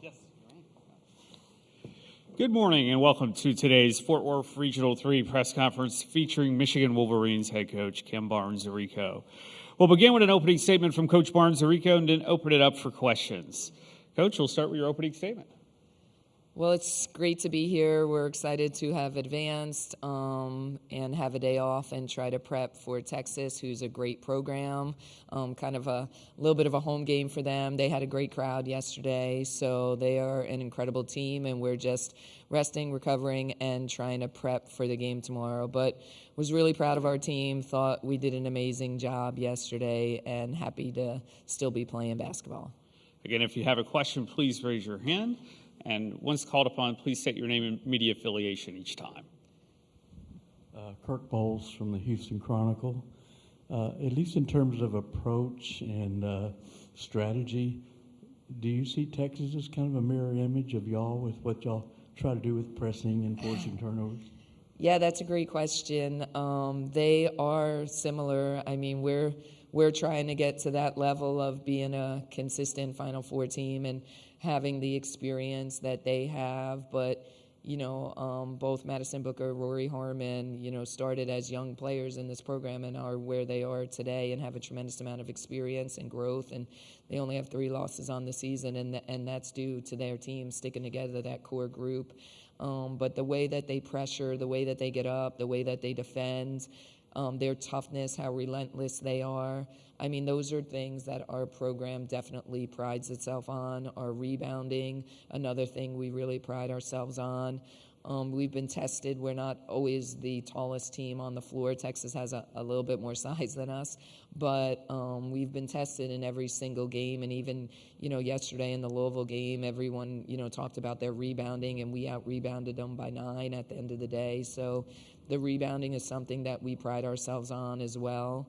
Yes. Good morning and welcome to today's Fort Worth Regional 3 press conference featuring Michigan Wolverines head coach Kim Barnes-Zarico. We'll begin with an opening statement from Coach Barnes-Zarico and then open it up for questions. Coach, we'll start with your opening statement. Well, it's great to be here. We're excited to have advanced and have a day off and try to prep for Texas, who's a great program, kind of a little bit of a home game for them. They had a great crowd yesterday, so they are an incredible team, and we're just resting, recovering, and trying to prep for the game tomorrow. But was really proud of our team, thought we did an amazing job yesterday, and happy to still be playing basketball. Again, if you have a question, please raise your hand. And once called upon, please state your name and media affiliation each time. Kirk Bowles from the Houston Chronicle. At least in terms of approach and strategy, do you see Texas as kind of a mirror image of y'all with what y'all try to do with pressing and forcing turnovers? Yeah, that's a great question. They are similar. I mean, we're trying to get to that level of being a consistent Final Four team and having the experience that they have. But, both Madison Booker, Rory Harmon, started as young players in this program and are where they are today and have a tremendous amount of experience and growth. And they only have 3 losses on the season, and that's due to their team sticking together, that core group. But the way that they pressure, the way that they get up, the way that they defend, their toughness, how relentless they are. I mean, those are things that our program definitely prides itself on. Our rebounding, another thing we really pride ourselves on. We've been tested. We're not always the tallest team on the floor. Texas has a little bit more size than us. But we've been tested in every single game. And even, yesterday in the Louisville game, everyone, talked about their rebounding, and we out-rebounded them by 9 at the end of the day. So the rebounding is something that we pride ourselves on as well.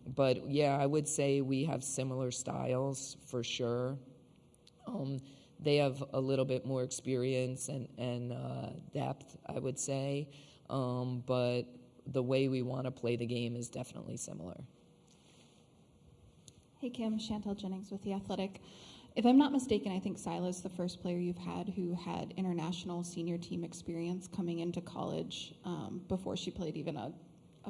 But, yeah, I would say we have similar styles for sure. They have a little bit more experience and depth, I would say. But the way we want to play the game is definitely similar. Hey, Kim. Chantel Jennings with The Athletic. If I'm not mistaken, I think Sila's the first player you've had who had international senior team experience coming into college before she played even a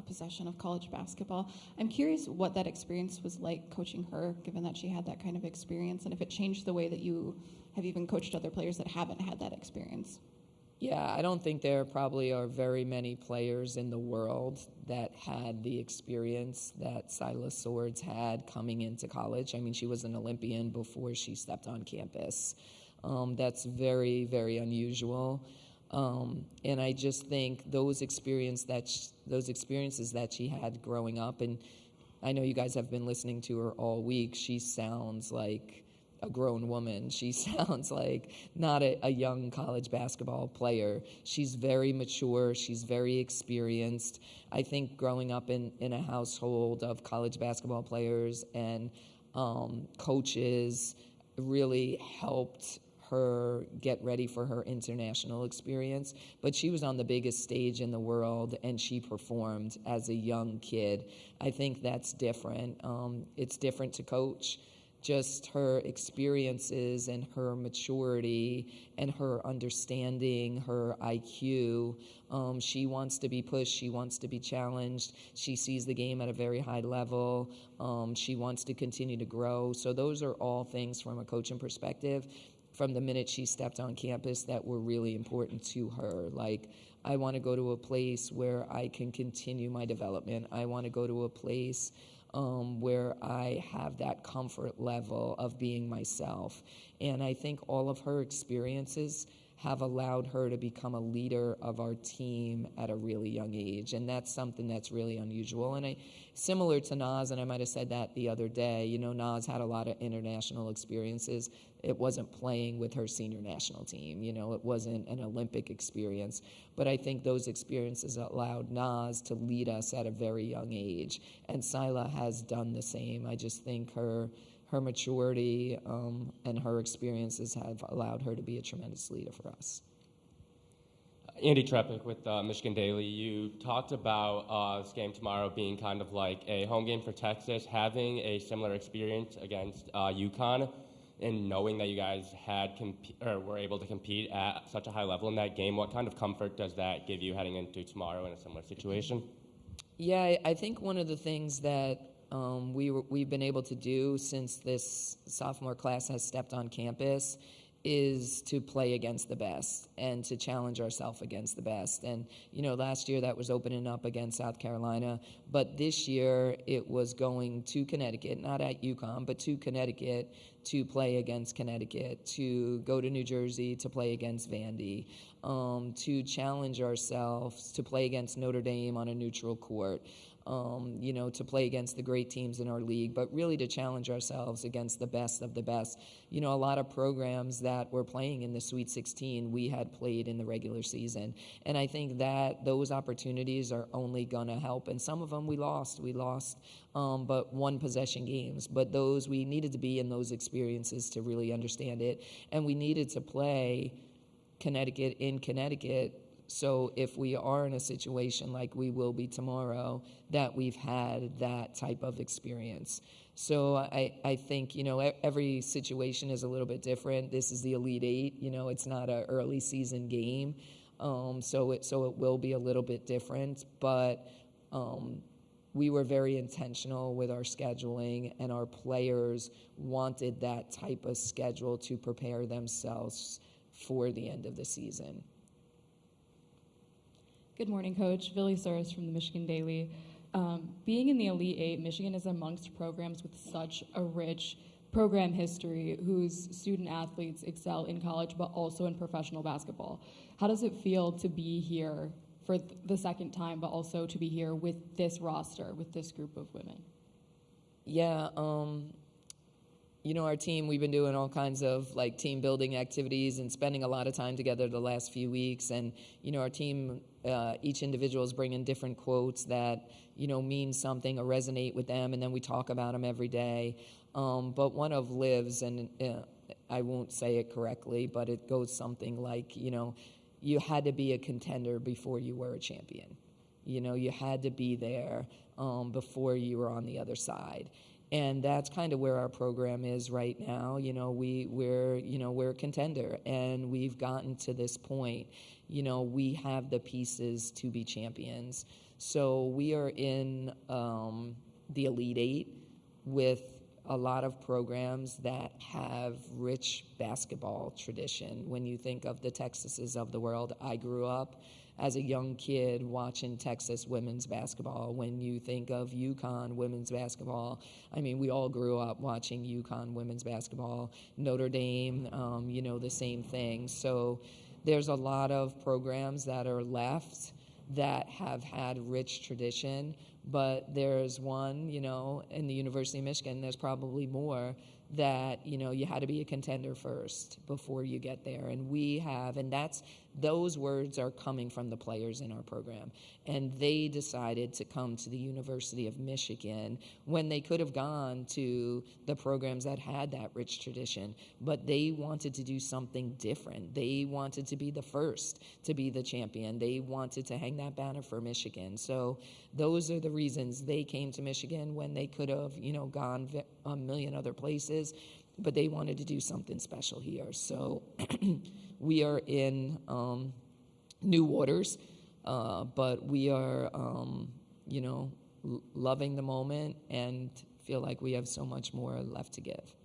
possession of college basketball. I'm curious what that experience was like coaching her, given that she had that kind of experience, and if it changed the way that you have even coached other players that haven't had that experience. Yeah, I don't think there probably are very many players in the world that had the experience that Sila Swords had coming into college. I mean, she was an Olympian before she stepped on campus. That's very, very unusual. And I just think those experiences that she had growing up, and I know you guys have been listening to her all week, she sounds like a grown woman. She sounds like not a young college basketball player. She's very mature. She's very experienced. I think growing up in a household of college basketball players and coaches really helped her get ready for her international experience. But she was on the biggest stage in the world, and she performed as a young kid. I think that's different. It's different to coach. Just her experiences and her maturity and her understanding, her IQ. She wants to be pushed. She wants to be challenged. She sees the game at a very high level. She wants to continue to grow. So those are all things from a coaching perspective from the minute she stepped on campus that were really important to her. Like, I want to go to a place where I can continue my development. I want to go to a place where I have that comfort level of being myself. And I think all of her experiences have allowed her to become a leader of our team at a really young age. And that's something that's really unusual. And similar to Naz, and I might have said that the other day, Naz had a lot of international experiences. It wasn't playing with her senior national team. It wasn't an Olympic experience. But I think those experiences allowed Naz to lead us at a very young age. And Sila has done the same. I just think her maturity and her experiences have allowed her to be a tremendous leader for us. Andy Treppick with Michigan Daily. You talked about this game tomorrow being kind of like a home game for Texas, having a similar experience against UConn. and knowing that you guys were able to compete at such a high level in that game, what kind of comfort does that give you heading into tomorrow in a similar situation? Yeah, I think one of the things that we've been able to do since this sophomore class has stepped on campus is to play against the best and to challenge ourselves against the best. And, last year that was opening up against South Carolina, but this year it was going to Connecticut, not at UConn, but to Connecticut to play against Connecticut, to go to New Jersey to play against Vandy, to challenge ourselves to play against Notre Dame on a neutral court. To play against the great teams in our league, but really to challenge ourselves against the best of the best. A lot of programs that were playing in the Sweet 16, we had played in the regular season. And I think that those opportunities are only going to help. And some of them we lost. But one possession games. But those, we needed to be in those experiences to really understand it. And we needed to play Connecticut in Connecticut. So if we are in a situation like we will be tomorrow, that we've had that type of experience. So I think, every situation is a little bit different. This is the Elite Eight. It's not an early season game. So it will be a little bit different. But we were very intentional with our scheduling, and our players wanted that type of schedule to prepare themselves for the end of the season. Good morning, Coach. Billy Soros from the Michigan Daily. Being in the Elite Eight, Michigan is amongst programs with such a rich program history whose student athletes excel in college but also in professional basketball. How does it feel to be here for the second time, but also to be here with this roster, with this group of women? Yeah, our team, we've been doing all kinds of team building activities and spending a lot of time together the last few weeks. And, our team, each individual is bringing different quotes that, mean something or resonate with them. And then we talk about them every day. But one of Liv's, and I won't say it correctly, but it goes something like, you had to be a contender before you were a champion. You had to be there before you were on the other side. And that's kind of where our program is right now. We're a contender, and we've gotten to this point. We have the pieces to be champions. So we are in the Elite Eight with a lot of programs that have rich basketball tradition. When you think of the Texases of the world, I grew up as a young kid watching Texas women's basketball. When you think of UConn women's basketball, we all grew up watching UConn women's basketball. Notre Dame, the same thing. So there's a lot of programs that are left that have had rich tradition, but there's one, in the University of Michigan, there's probably more that, you had to be a contender first before you get there. And we have, and those words are coming from the players in our program. And they decided to come to the University of Michigan when they could have gone to the programs that had that rich tradition. But they wanted to do something different. They wanted to be the first to be the champion. They wanted to hang that banner for Michigan. So those are the reasons they came to Michigan when they could have, gone a million other places. But they wanted to do something special here. So we are in new waters, but we are, loving the moment and feel like we have so much more left to give.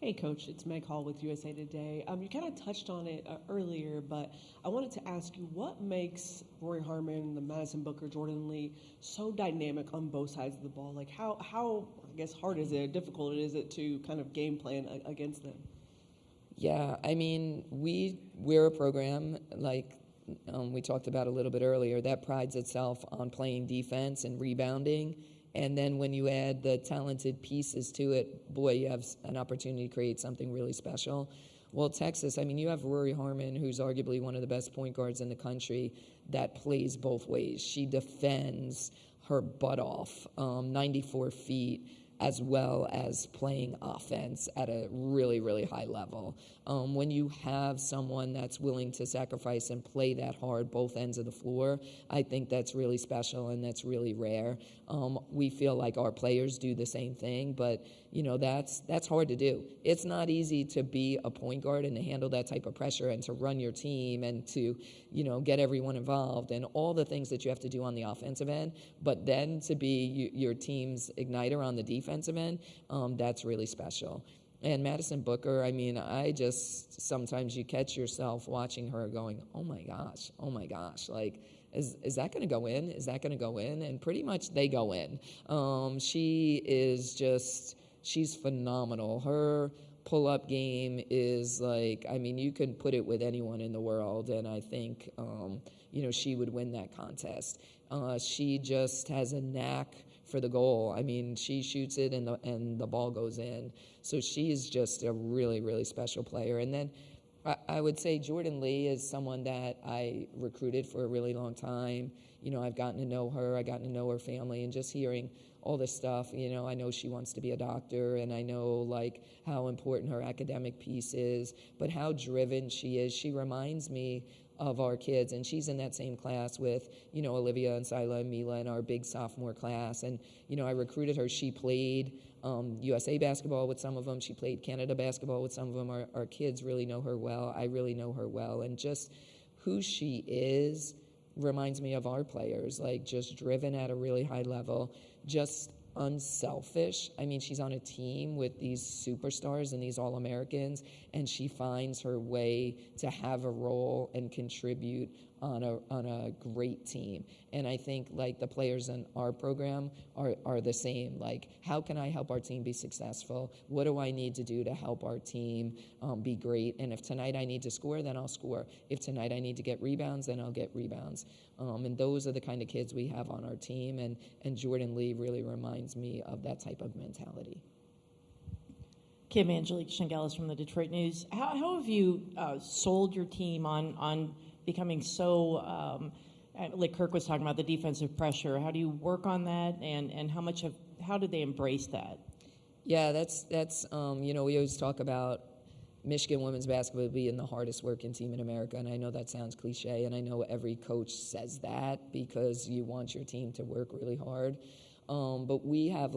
Hey, Coach, it's Meg Hall with USA Today. You kind of touched on it earlier, but I wanted to ask you, what makes Rory Harmon, the Madison Booker, Jordan Lee so dynamic on both sides of the ball? Like, how I guess, hard is it, difficult is it to kind of game plan against them? Yeah, we're a program, like we talked about a little bit earlier, that prides itself on playing defense and rebounding. And then when you add the talented pieces to it, boy, you have an opportunity to create something really special. Well, Texas, you have Rory Harmon, who's arguably one of the best point guards in the country, that plays both ways. She defends her butt off, 94 feet, as well as playing offense at a really, really high level. When you have someone that's willing to sacrifice and play that hard both ends of the floor, I think that's really special and that's really rare. We feel like our players do the same thing, but that's hard to do. It's not easy to be a point guard and to handle that type of pressure and to run your team and to get everyone involved and all the things that you have to do on the offensive end, but then to be your team's igniter on the defensive end, that's really special. And Madison Booker, I just, sometimes you catch yourself watching her going, oh my gosh, like, is that going to go in? Is that going to go in? And pretty much they go in. She's phenomenal. Her pull-up game is like, you can put it with anyone in the world, and I think, she would win that contest. She just has a knack for the goal. She shoots it and the ball goes in. So she is just a really, really special player. And then I would say Jordan Lee is someone that I recruited for a really long time. I've gotten to know her. I gotten to know her family, and just hearing all this stuff, I know she wants to be a doctor, and I know like how important her academic piece is, but how driven she is. She reminds me of our kids, and she's in that same class with, Olivia and Sila and Mila in our big sophomore class. And, I recruited her. She played USA basketball with some of them. She played Canada basketball with some of them. Our kids really know her well. I really know her well. And just who she is reminds me of our players, like just driven at a really high level, just unselfish. She's on a team with these superstars and these All-Americans, and she finds her way to have a role and contribute on a great team. And I think like the players in our program are the same. Like, how can I help our team be successful? What do I need to do to help our team be great? And if tonight I need to score, then I'll score. If tonight I need to get rebounds, then I'll get rebounds. And those are the kind of kids we have on our team, and Jordan Lee really reminds me of that type of mentality. Kim, Angelique Shengelis from the Detroit News. How have you sold your team on becoming so, like Kirk was talking about, the defensive pressure? How do you work on that, and how do they embrace that? Yeah, that's we always talk about Michigan women's basketball being the hardest working team in America, and I know that sounds cliche, and I know every coach says that because you want your team to work really hard. But we have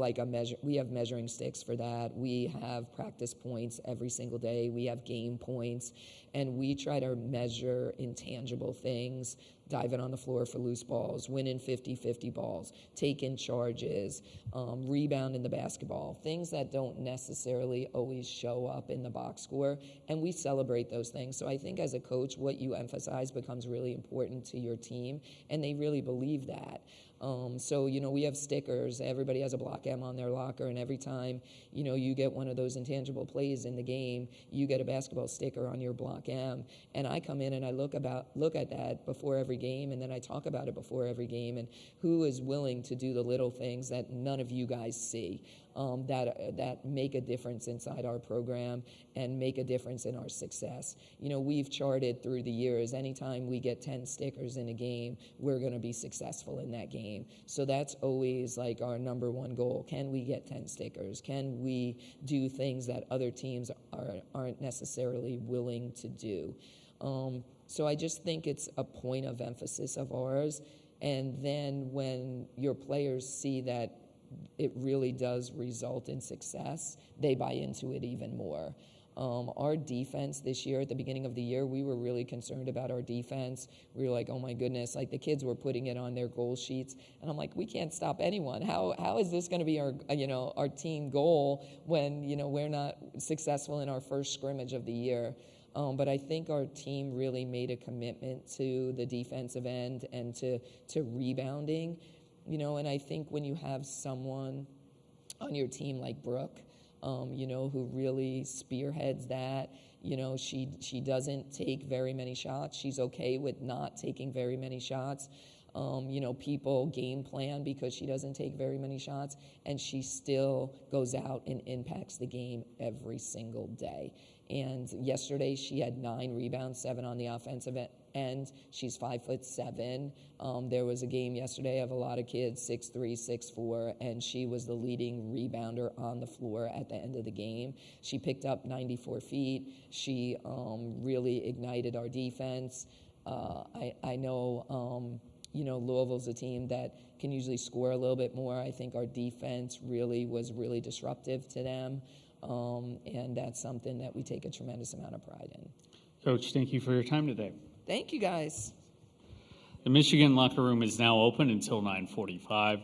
we have measuring sticks for that. We have practice points every single day. We have game points, and we try to measure intangible things: diving on the floor for loose balls, winning 50-50 balls, taking charges, rebounding the basketball, things that don't necessarily always show up in the box score, and we celebrate those things. So I think as a coach, what you emphasize becomes really important to your team, and they really believe that. So, we have stickers. Everybody has a block M on their locker, and every time, you get one of those intangible plays in the game, you get a basketball sticker on your block M. And I come in and I look at that before every game, and then I talk about it before every game, and who is willing to do the little things that none of you guys see, that make a difference inside our program and make a difference in our success. We've charted through the years, anytime we get 10 stickers in a game, we're going to be successful in that game. So that's always like our number one goal. Can we get 10 stickers? Can we do things that other teams aren't necessarily willing to do? So I just think it's a point of emphasis of ours. And then when your players see that it really does result in success, they buy into it even more. Our defense this year, at the beginning of the year, we were really concerned about our defense. We were like, oh my goodness, like the kids were putting it on their goal sheets. And I'm like, we can't stop anyone. How is this going to be our team goal when, we're not successful in our first scrimmage of the year? But I think our team really made a commitment to the defensive end and to rebounding. And I think when you have someone on your team like Brooke, who really spearheads that, she doesn't take very many shots. She's okay with not taking very many shots. People game plan because she doesn't take very many shots, and she still goes out and impacts the game every single day. And yesterday she had 9 rebounds, 7 on the offensive end, and she's 5'7". There was a game yesterday of a lot of kids 6'3", 6'4", and she was the leading rebounder on the floor at the end of the game. She picked up 94 feet. She really ignited our defense. I know, Louisville's a team that can usually score a little bit more. I think our defense was really disruptive to them, and that's something that we take a tremendous amount of pride in. Coach, thank you for your time today. Thank you, guys. The Michigan locker room is now open until 9:45.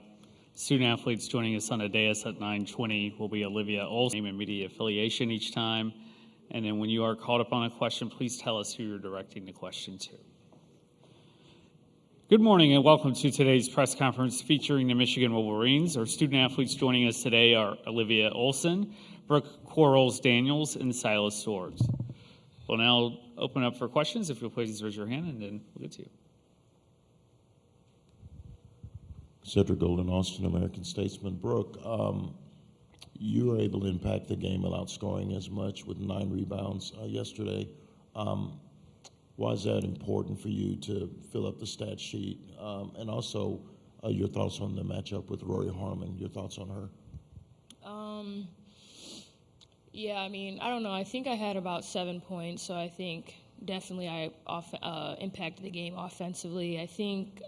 Student athletes joining us on a dais at 9:20 will be Olivia Olson, name and media affiliation each time. And then when you are called upon a question, please tell us who you're directing the question to. Good morning and welcome to today's press conference featuring the Michigan Wolverines. Our student athletes joining us today are Olivia Olson, Brooke Quarles-Daniels, and Silas Swords. We'll now open up for questions. If you'll please raise your hand and then we'll get to you. Cedric Golden, Austin, American Statesman. Brooke, you were able to impact the game without scoring as much with 9 rebounds yesterday. Why is that important for you to fill up the stat sheet? And also, your thoughts on the matchup with Rory Harmon, your thoughts on her? Yeah, I mean, I don't know. I think I had about 7 points, so I think definitely I impacted the game offensively. I think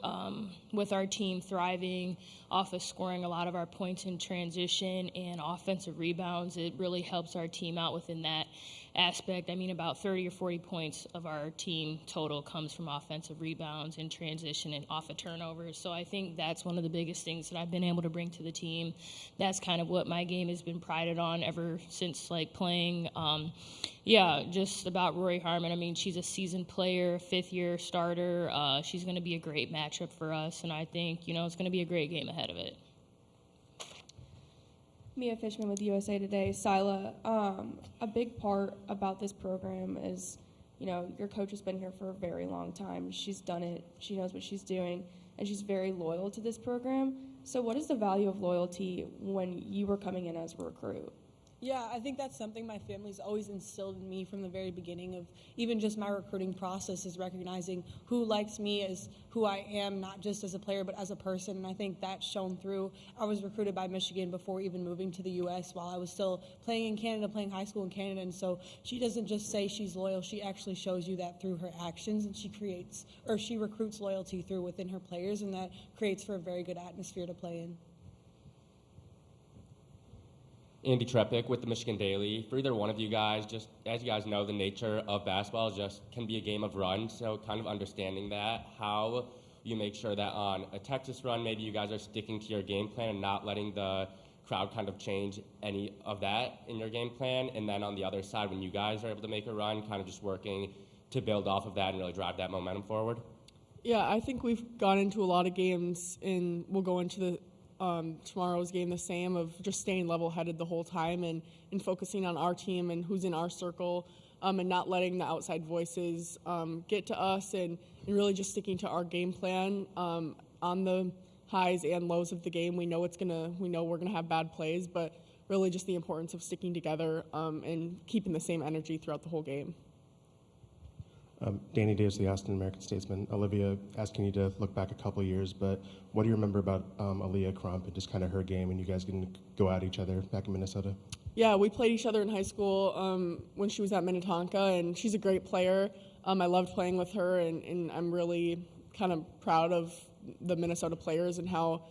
with our team thriving off of scoring a lot of our points in transition and offensive rebounds, it really helps our team out within that aspect. I mean, about 30 or 40 points of our team total comes from offensive rebounds in transition and off of turnovers. So I think that's one of the biggest things that I've been able to bring to the team. That's kind of what my game has been prided on ever since playing. Just about Rory Harmon. I mean, she's a seasoned player, 5th-year starter. She's going to be a great matchup for us, and I think, it's going to be a great game ahead of it. Mia Fishman with USA Today. Sila, a big part about this program is, your coach has been here for a very long time. She's done it. She knows what she's doing, and she's very loyal to this program. So what is the value of loyalty when you were coming in as a recruit? Yeah, I think that's something my family's always instilled in me from the very beginning of even just my recruiting process, is recognizing who likes me as who I am, not just as a player, but as a person. And I think that's shown through. I was recruited by Michigan before even moving to the U.S. while I was still playing in Canada, playing high school in Canada. And so she doesn't just say she's loyal. She actually shows you that through her actions, and she recruits loyalty through within her players, and that creates for a very good atmosphere to play in. Andy Trepic with the Michigan Daily. For either one of you guys, just as you guys know, the nature of basketball can be a game of runs, so kind of understanding that, how you make sure that on a Texas run, maybe you guys are sticking to your game plan and not letting the crowd kind of change any of that in your game plan, and then on the other side, when you guys are able to make a run, kind of just working to build off of that and really drive that momentum forward? Yeah, I think we've gone into a lot of games, and we'll go into the tomorrow's game the same, of just staying level-headed the whole time and focusing on our team and who's in our circle, and not letting the outside voices get to us, and really just sticking to our game plan on the highs and lows of the game. We know we're gonna have bad plays, but really just the importance of sticking together and keeping the same energy throughout the whole game. Danny Davis, the Austin American Statesman. Olivia, asking you to look back a couple of years, but what do you remember about Aaliyah Crump and just kind of her game and you guys getting to go at each other back in Minnesota? Yeah, we played each other in high school when she was at Minnetonka, and she's a great player. I loved playing with her, and I'm really kind of proud of the Minnesota players and how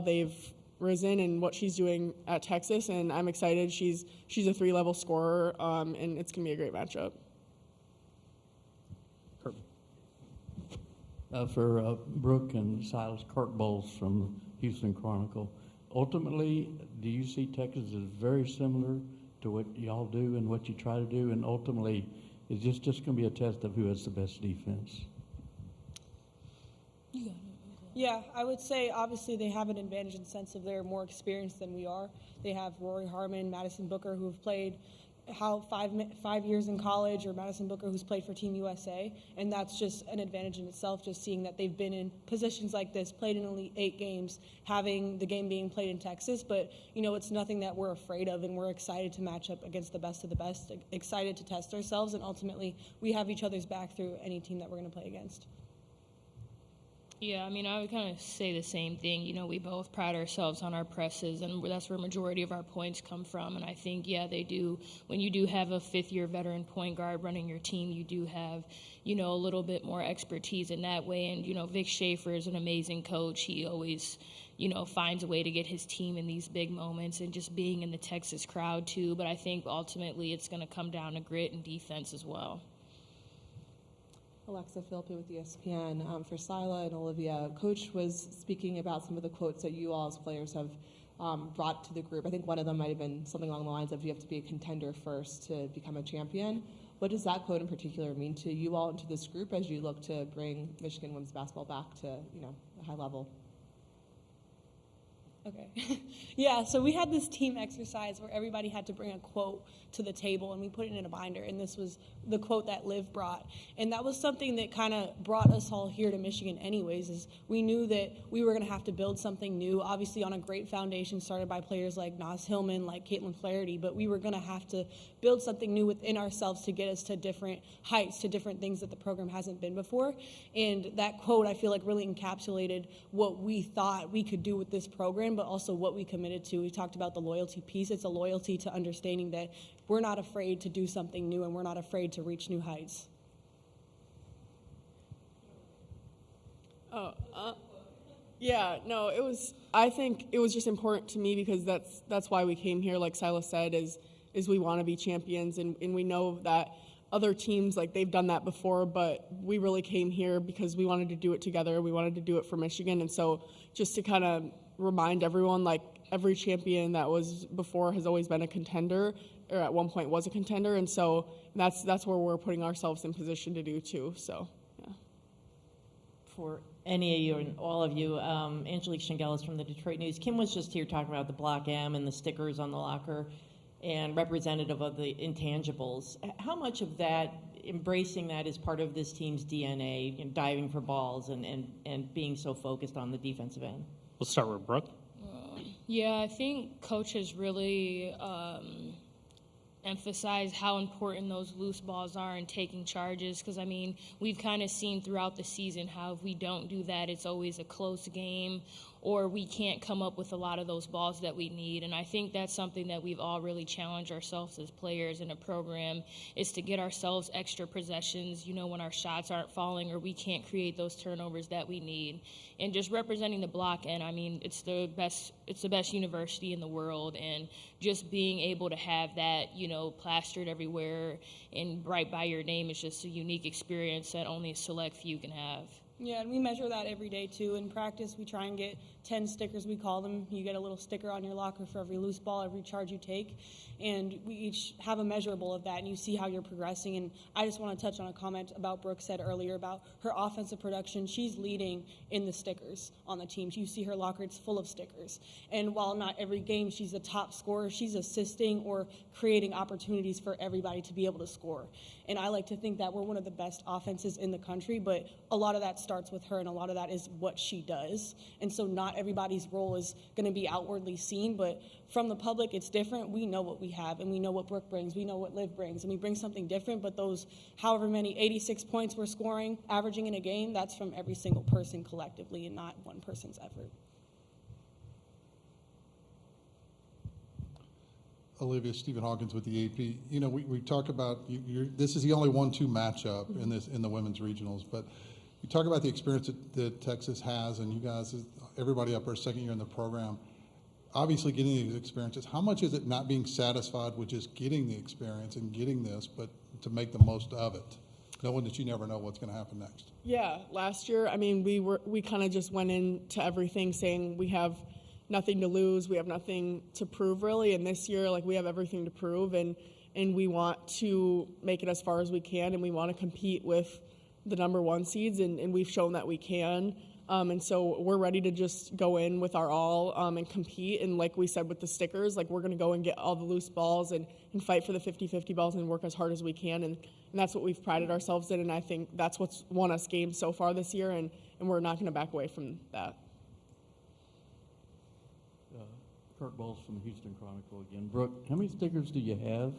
they've risen and what she's doing at Texas, and I'm excited. She's a 3-level scorer, and it's going to be a great matchup. For Brooke and Silas, Kirk Bowles from Houston Chronicle. Ultimately, do you see Texas as very similar to what y'all do and what you try to do? And ultimately, is this just going to be a test of who has the best defense? Yeah, I would say obviously they have an advantage in the sense of they're more experienced than we are. They have Rory Harmon, Madison Booker, who have played how 5 years in college, or Madison Booker, who's played for Team USA, and that's just an advantage in itself, just seeing that they've been in positions like this, played in Elite 8 games, having the game being played in Texas. But, it's nothing that we're afraid of, and we're excited to match up against the best of the best, excited to test ourselves, and ultimately we have each other's back through any team that we're going to play against. Yeah, I would kind of say the same thing. We both pride ourselves on our presses, and that's where a majority of our points come from. And I think, yeah, they do. When you do have a fifth-year veteran point guard running your team, you do have, a little bit more expertise in that way. And, Vic Schaefer is an amazing coach. He always, finds a way to get his team in these big moments, and just being in the Texas crowd, too. But I think ultimately it's going to come down to grit and defense as well. Alexa Philippi with ESPN. For Sila and Olivia, Coach was speaking about some of the quotes that you all as players have brought to the group. I think one of them might have been something along the lines of, you have to be a contender first to become a champion. What does that quote in particular mean to you all and to this group as you look to bring Michigan women's basketball back to a high level? Okay. Yeah, so we had this team exercise where everybody had to bring a quote to the table, and we put it in a binder, and this was the quote that Liv brought. And that was something that kind of brought us all here to Michigan anyways, is we knew that we were going to have to build something new, obviously on a great foundation started by players like Naz Hillman, like Caitlin Flaherty, but we were going to have to build something new within ourselves to get us to different heights, to different things that the program hasn't been before. And that quote, I feel like, really encapsulated what we thought we could do with this program, but also what we committed to. We talked about the loyalty piece. It's a loyalty to understanding that we're not afraid to do something new, and we're not afraid to reach new heights. I think it was just important to me because that's why we came here, like Silas said, is we want to be champions, and we know that other teams, like, they've done that before, but we really came here because we wanted to do it together. We wanted to do it for Michigan, and so just to kind of remind everyone, like, every champion that was before has always been a contender, or at one point was a contender, and so that's where we're putting ourselves in position to do too. So, yeah. For any of you and all of you, Angelique Shangelis from the Detroit News. Kim was just here talking about the Block M and the stickers on the locker, and representative of the intangibles. How much of that, embracing that, is part of this team's DNA, diving for balls and being so focused on the defensive end? We'll start with Brooke. Yeah, I think Coach has really emphasize how important those loose balls are and taking charges, because we've kind of seen throughout the season how if we don't do that, it's always a close game, or we can't come up with a lot of those balls that we need. And I think that's something that we've all really challenged ourselves as players in a program, is to get ourselves extra possessions, when our shots aren't falling or we can't create those turnovers that we need. And just representing the Block end, it's the best university in the world, and just being able to have that, plastered everywhere and right by your name is just a unique experience that only a select few can have. Yeah, and we measure that every day, too. In practice, we try and get 10 stickers, we call them. You get a little sticker on your locker for every loose ball, every charge you take. And we each have a measurable of that, and you see how you're progressing. And I just want to touch on a comment about Brooke said earlier about her offensive production. She's leading in the stickers on the team. You see her locker, it's full of stickers. And while not every game she's the top scorer, she's assisting or creating opportunities for everybody to be able to score. And I like to think that we're one of the best offenses in the country, but a lot of that starts with her, and a lot of that is what she does. And so not everybody's role is going to be outwardly seen, but from the public, it's different. We know what we have, and we know what Brooke brings. We know what Liv brings, and we bring something different, but those however many 86 points we're scoring, averaging in a game, that's from every single person collectively and not one person's effort. Olivia, Stephen Hawkins with the AP. We talk about this is the only 1-2 matchup in the women's regionals, but you talk about the experience that Texas has, and you guys, everybody up there, second year in the program, obviously getting these experiences. How much is it not being satisfied with just getting the experience and getting this, but to make the most of it, knowing that you never know what's going to happen next? Yeah, last year, we kind of just went into everything saying we have nothing to lose, we have nothing to prove really, and this year, we have everything to prove, and we want to make it as far as we can, and we want to compete with the number 1 seeds, and we've shown that we can. And so we're ready to just go in with our all and compete. And like we said with the stickers, like we're going to go and get all the loose balls and fight for the 50-50 balls and work as hard as we can. And that's what we've prided ourselves in. And I think that's what's won us games so far this year. And we're not going to back away from that. Kirk Bowles from the Houston Chronicle again. Brooke, how many stickers do you have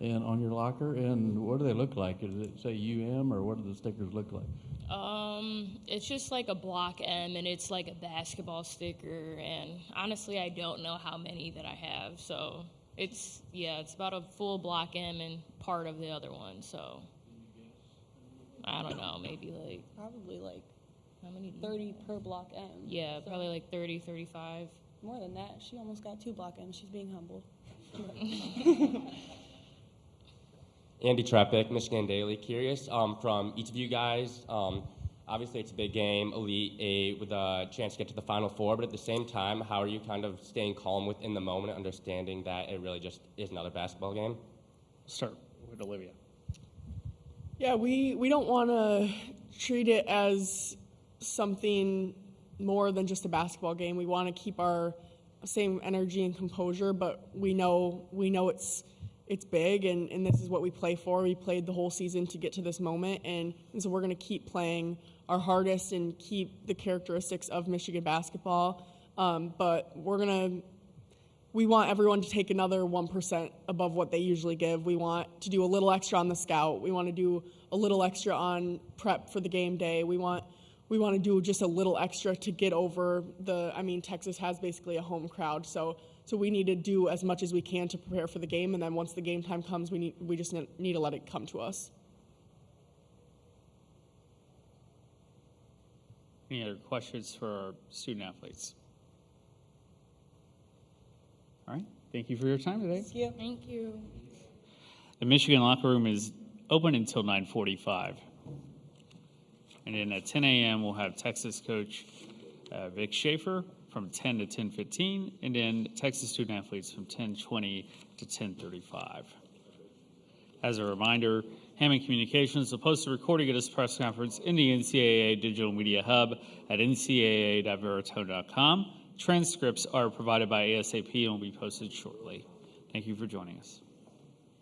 on your locker, and what do they look like? Does it say UM, or what do the stickers look like? It's just like a block M, and it's like a basketball sticker. And honestly, I don't know how many that I have. So it's about a full block M and part of the other one. So I don't know, maybe Probably how many? 30 per block M. Yeah, probably like 30, 35. More than that. She almost got 2 block M's. She's being humble. Andy Trepic, Michigan Daily. Curious from each of you guys. Obviously, it's a big game, Elite Eight, with a chance to get to the Final Four. But at the same time, how are you kind of staying calm within the moment, understanding that it really just is another basketball game? Start with Olivia. Yeah, we don't want to treat it as something more than just a basketball game. We want to keep our same energy and composure, but we know it's big, and this is what we play for. We played the whole season to get to this moment, and so we're going to keep playing our hardest and keep the characteristics of Michigan basketball. But we want everyone to take another 1% above what they usually give. We want to do a little extra on the scout. We want to do a little extra on prep for the game day. We want to do just a little extra to get over Texas has basically a home crowd, so we need to do as much as we can to prepare for the game, and then once the game time comes, we just need to let it come to us. Any other questions for our student athletes? All right. Thank you for your time today. Thank you. Thank you. The Michigan locker room is open until 9:45. And then at 10 a.m., we'll have Texas coach Vic Schaefer from 10 to 10:15, and then Texas student athletes from 10:20 to 10:35. As a reminder, Hammond Communications will post a recording of this press conference in the NCAA Digital Media Hub at ncaa.veritone.com. Transcripts are provided by ASAP and will be posted shortly. Thank you for joining us.